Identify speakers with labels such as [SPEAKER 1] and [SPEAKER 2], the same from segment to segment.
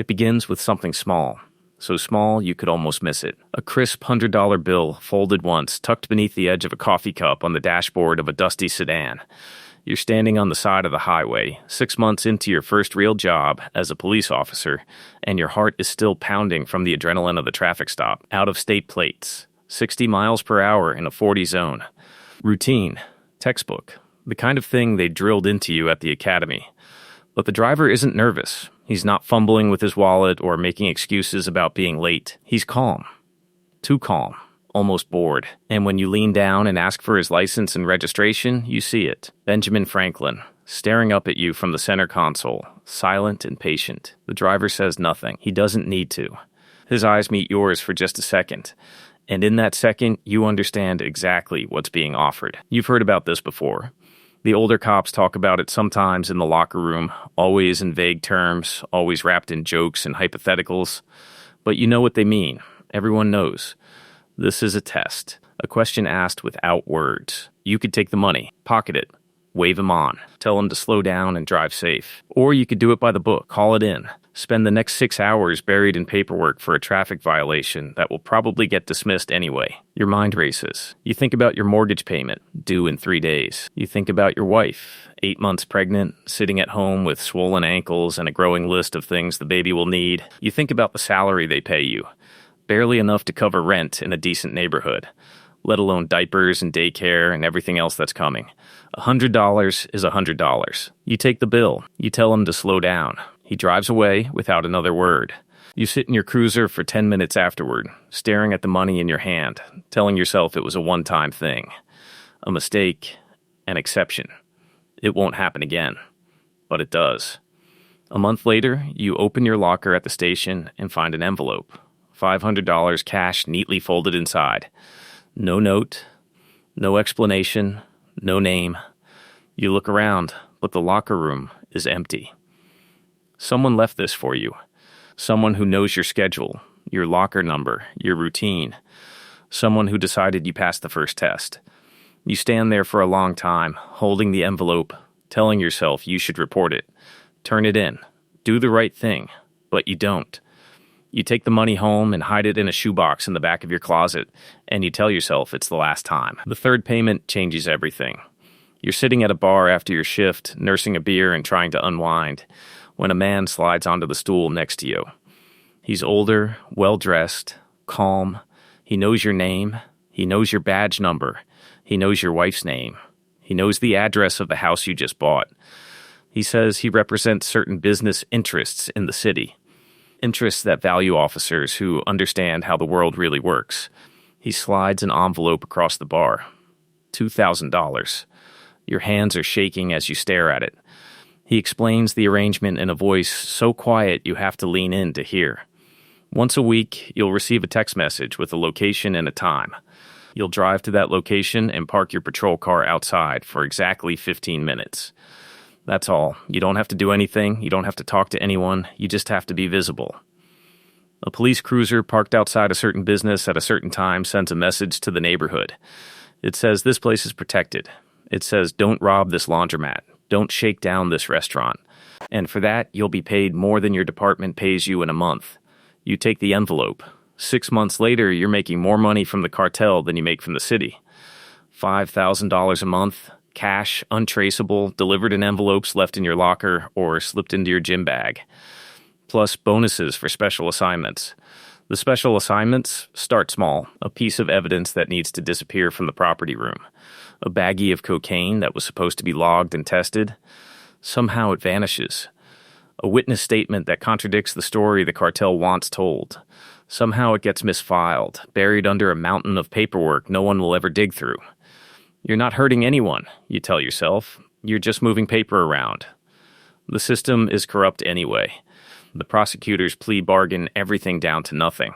[SPEAKER 1] It begins with something small. So small you could almost miss it. A crisp $100 bill folded once, tucked beneath the edge of a coffee cup on the dashboard of a dusty sedan. You're standing on the side of the highway, 6 months into your first real job as a police officer, and your heart is still pounding from the adrenaline of the traffic stop. Out-of-state plates, 60 miles per hour in a 40 zone. Routine, textbook, the kind of thing they drilled into you at the academy. But the driver isn't nervous. He's not fumbling with his wallet or making excuses about being late. He's calm. Too calm. Almost bored. And when you lean down and ask for his license and registration, you see it. Benjamin Franklin, staring up at you from the center console, silent and patient. The driver says nothing. He doesn't need to. His eyes meet yours for just a second. And in that second, you understand exactly what's being offered. You've heard about this before. The older cops talk about it sometimes in the locker room, always in vague terms, always wrapped in jokes and hypotheticals. But you know what they mean. Everyone knows. This is a test, a question asked without words. You could take the money, pocket it, wave him on, tell him to slow down and drive safe. Or you could do it by the book, call it in. Spend the next 6 hours buried in paperwork for a traffic violation that will probably get dismissed anyway. Your mind races. You think about your mortgage payment, due in 3 days. You think about your wife, 8 months pregnant, sitting at home with swollen ankles and a growing list of things the baby will need. You think about the salary they pay you, barely enough to cover rent in a decent neighborhood, let alone diapers and daycare and everything else that's coming. $100 is $100. You take the bill. You tell him to slow down. He drives away without another word. You sit in your cruiser for 10 minutes afterward, staring at the money in your hand, telling yourself it was a one-time thing. A mistake, an exception. It won't happen again. But it does. A month later, you open your locker at the station and find an envelope. $500 cash neatly folded inside. No note, no explanation, no name. You look around, but the locker room is empty. Someone left this for you. Someone who knows your schedule, your locker number, your routine. Someone who decided you passed the first test. You stand there for a long time, holding the envelope, telling yourself you should report it. Turn it in. Do the right thing. But you don't. You take the money home and hide it in a shoebox in the back of your closet, and you tell yourself it's the last time. The third payment changes everything. You're sitting at a bar after your shift, nursing a beer and trying to unwind, when a man slides onto the stool next to you. He's older, well-dressed, calm. He knows your name. He knows your badge number. He knows your wife's name. He knows the address of the house you just bought. He says he represents certain business interests in the city. Interests that value officers who understand how the world really works. He slides an envelope across the bar. $2,000. Your hands are shaking as you stare at it. He explains the arrangement in a voice so quiet you have to lean in to hear. Once a week, you'll receive a text message with a location and a time. You'll drive to that location and park your patrol car outside for exactly 15 minutes. That's all. You don't have to do anything. You don't have to talk to anyone. You just have to be visible. A police cruiser parked outside a certain business at a certain time sends a message to the neighborhood. It says this place is protected. It says don't rob this laundromat. Don't shake down this restaurant. And for that, you'll be paid more than your department pays you in a month. You take the envelope. 6 months later, you're making more money from the cartel than you make from the city. $5,000 a month, cash, untraceable, delivered in envelopes left in your locker or slipped into your gym bag. Plus bonuses for special assignments. The special assignments start small, a piece of evidence that needs to disappear from the property room. A baggie of cocaine that was supposed to be logged and tested. Somehow it vanishes. A witness statement that contradicts the story the cartel wants told. Somehow it gets misfiled, buried under a mountain of paperwork no one will ever dig through. You're not hurting anyone, you tell yourself. You're just moving paper around. The system is corrupt anyway. The prosecutors plea bargain everything down to nothing.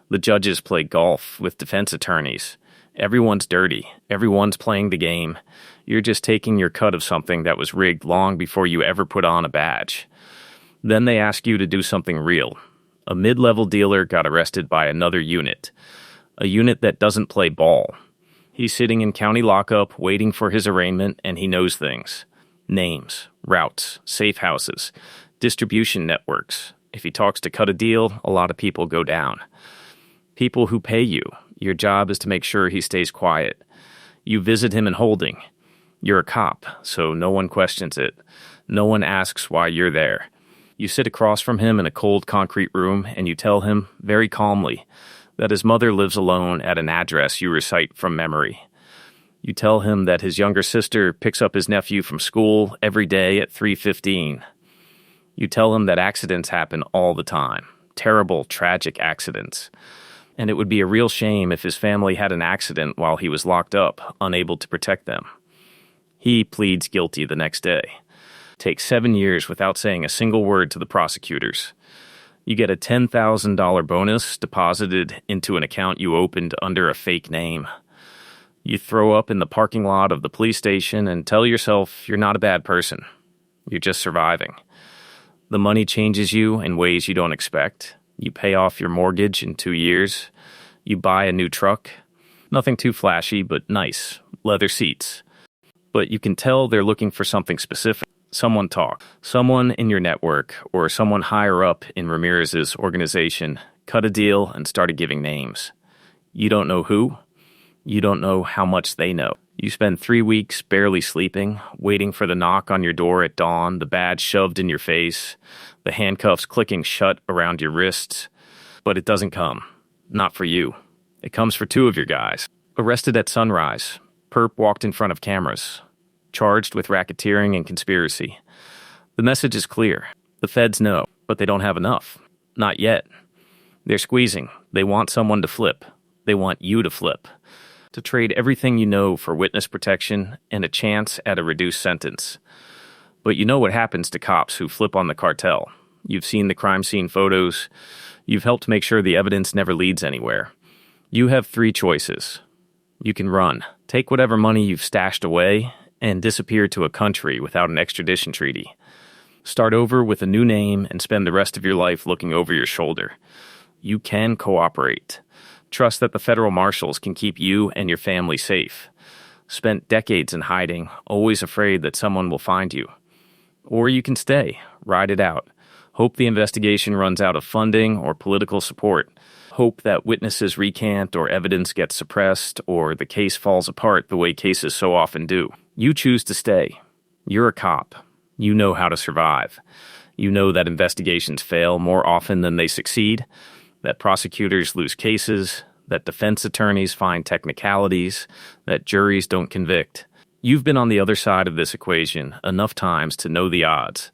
[SPEAKER 1] The judges play golf with defense attorneys. Everyone's dirty. Everyone's playing the game. You're just taking your cut of something that was rigged long before you ever put on a badge. Then they ask you to do something real. A mid-level dealer got arrested by another unit. A unit that doesn't play ball. He's sitting in county lockup waiting for his arraignment, and he knows things. Names, routes, safe houses, distribution networks, If he talks to cut a deal, a lot of people go down. People who pay you, your job is to make sure he stays quiet. You visit him in holding. You're a cop, so no one questions it. No one asks why you're there. You sit across from him in a cold concrete room and you tell him, very calmly, that his mother lives alone at an address you recite from memory. You tell him that his younger sister picks up his nephew from school every day at 3:15. You tell him that accidents happen all the time. Terrible, tragic accidents. And it would be a real shame if his family had an accident while he was locked up, unable to protect them. He pleads guilty the next day. Takes 7 years without saying a single word to the prosecutors. You get a $10,000 bonus deposited into an account you opened under a fake name. You throw up in the parking lot of the police station and tell yourself you're not a bad person. You're just surviving. The money changes you in ways you don't expect. You pay off your mortgage in 2 years. You buy a new truck. Nothing too flashy, but nice. Leather seats. But you can tell they're looking for something specific. Someone talk. Someone in your network or someone higher up in Ramirez's organization cut a deal and started giving names. You don't know who. You don't know how much they know. You spend 3 weeks barely sleeping, waiting for the knock on your door at dawn, the badge shoved in your face, the handcuffs clicking shut around your wrists. But it doesn't come. Not for you. It comes for 2 of your guys. Arrested at sunrise. Perp walked in front of cameras. Charged with racketeering and conspiracy. The message is clear. The feds know, but they don't have enough. Not yet. They're squeezing. They want someone to flip. They want you to flip. To trade everything you know for witness protection and a chance at a reduced sentence. But you know what happens to cops who flip on the cartel. You've seen the crime scene photos. You've helped make sure the evidence never leads anywhere. You have 3 choices. You can run, take whatever money you've stashed away, and disappear to a country without an extradition treaty. Start over with a new name and spend the rest of your life looking over your shoulder. You can cooperate. Trust that the federal marshals can keep you and your family safe. Spent decades in hiding, always afraid that someone will find you. Or you can stay, ride it out. Hope the investigation runs out of funding or political support. Hope that witnesses recant or evidence gets suppressed or the case falls apart the way cases so often do. You choose to stay. You're a cop. You know how to survive. You know that investigations fail more often than they succeed, that prosecutors lose cases, that defense attorneys find technicalities, that juries don't convict. You've been on the other side of this equation enough times to know the odds.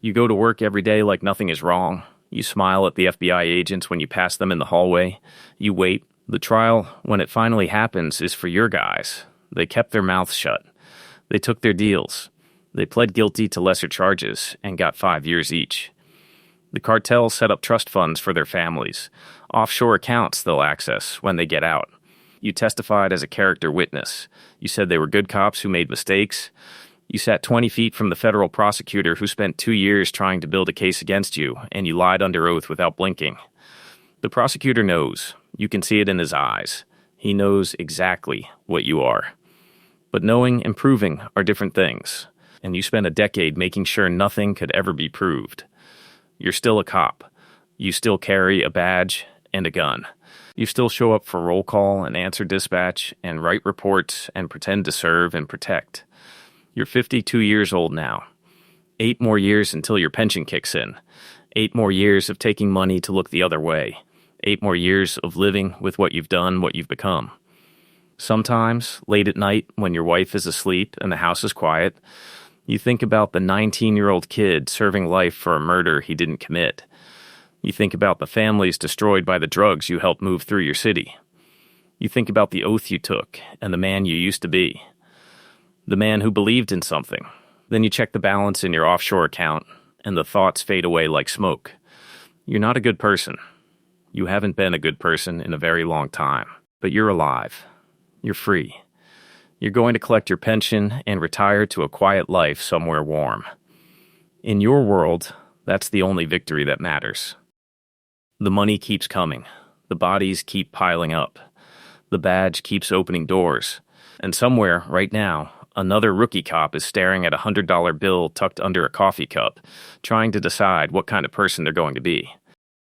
[SPEAKER 1] You go to work every day like nothing is wrong. You smile at the FBI agents when you pass them in the hallway. You wait. The trial, when it finally happens, is for your guys. They kept their mouths shut. They took their deals. They pled guilty to lesser charges and got 5 years each. The cartel set up trust funds for their families, offshore accounts they'll access when they get out. You testified as a character witness. You said they were good cops who made mistakes. You sat 20 feet from the federal prosecutor who spent 2 years trying to build a case against you, and you lied under oath without blinking. The prosecutor knows. You can see it in his eyes. He knows exactly what you are. But knowing and proving are different things, and you spent a decade making sure nothing could ever be proved. You're still a cop. You still carry a badge and a gun. You still show up for roll call and answer dispatch and write reports and pretend to serve and protect. You're 52 years old now. 8 more years until your pension kicks in. 8 more years of taking money to look the other way. 8 more years of living with what you've done, what you've become. Sometimes, late at night, when your wife is asleep and the house is quiet, you think about the 19-year-old kid serving life for a murder he didn't commit. You think about the families destroyed by the drugs you helped move through your city. You think about the oath you took and the man you used to be. The man who believed in something. Then you check the balance in your offshore account, and the thoughts fade away like smoke. You're not a good person. You haven't been a good person in a very long time. But you're alive. You're free. You're going to collect your pension and retire to a quiet life somewhere warm. In your world, that's the only victory that matters. The money keeps coming. The bodies keep piling up. The badge keeps opening doors. And somewhere, right now, Another rookie cop is staring at a $100 bill tucked under a coffee cup, trying to decide what kind of person they're going to be.